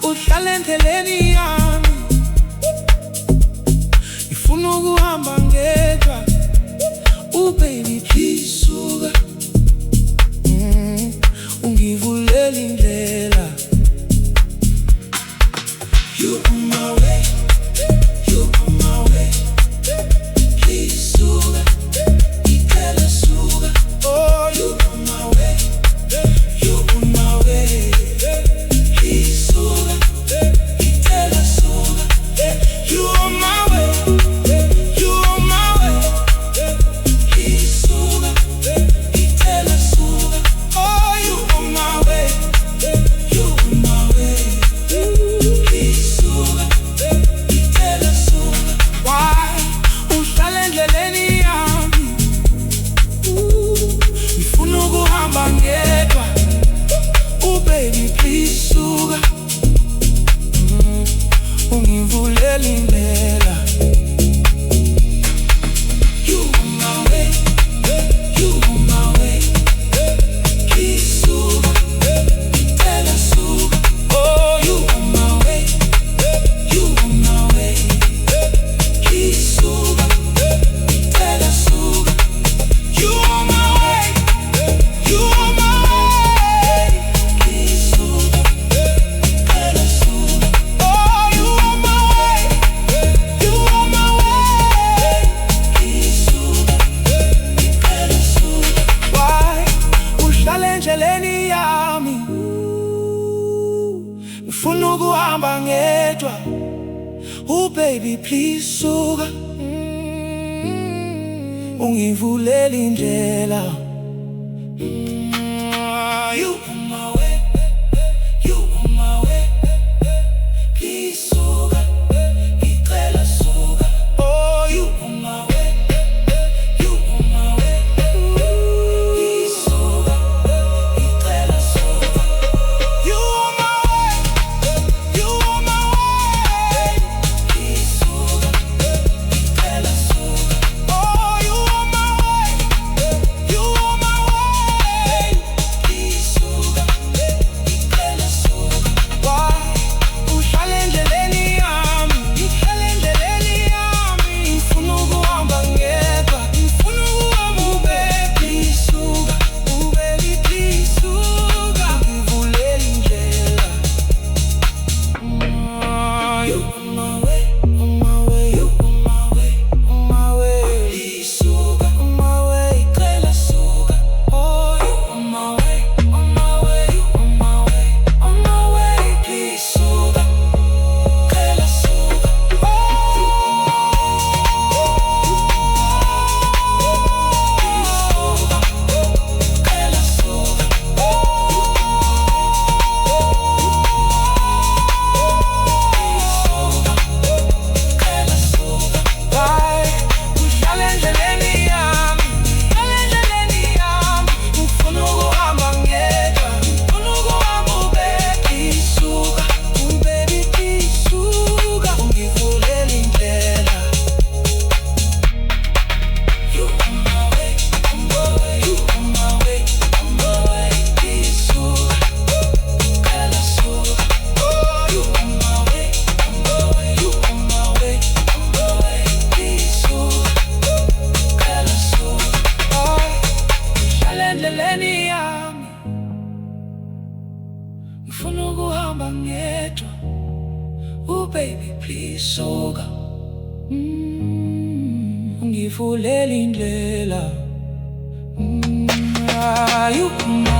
Uhlala endleleni yami, ngifuna ukuhamba ngedwa. Baby please suka, ungivulele indlela. You on my way, you on my way. Please suka, ngicela suka. Oh, you on my way, you on my way. Please suka, ngicela suka. You on my way, you on my way. Please suka, ngicela suka. Oh, you on my way, you on my way. Please suka, ngicela suka. Why uhlala endleleni yami? Ngifuna ukuhamba ngedwa. Baby please suka, ungivulele indlela. You on my way, you on my way. Please suka, ngicela suka. Oh, you on my way, you on my way. Please suka, ngicela suka. You on my way, you on my way. Please suka, ngicela suka. Oh, you on my way, you on my way. Please suka, ngicela suka. Why uhlala endleleni yami? Ngifuna ukuhamba ngedwa. Baby please suka, ungivulele indlela. You on my way, you on my way. Please suka, ngicela suka. Oh, you on my way, you on my way. Please suka, ngicela suka. You on my way, you on my way. Please suka, ngicela suka. Oh, you on my way, you on my way. Please suka, ngicela suka. Why uhlala endleleni yami? Uhlala endleleni yami. Ngifuna ukuhamba ngedwa. Ngifuna ukuhamba. Baby suka, baby please suka, ungivulele indlela. You on my way, on my way. You on my way, on my way. Please suka, on my way. Ngicela suka. Oh, you on my way, on my way. You on my way, on my way. Please suka, ngicela suka. Ngicela suka. Why uhlala endleleni yami? Uhlala endleleni yami. Ngifuna ukuhamba ngedwa. Ngifuna ukuhamba. Baby suka, baby please suka, ungivulele indlela. You on my way, on my way. You on my way, on my way. Please suka, ngicela suka. Oh, you on my way, on my way. You on my way, on my way. Please suka, ngicela suka. Oh, uhlala endleleni yami. Ngifuna ukuhamba ngedwa. Baby please suka, ungivulele indlela. You on my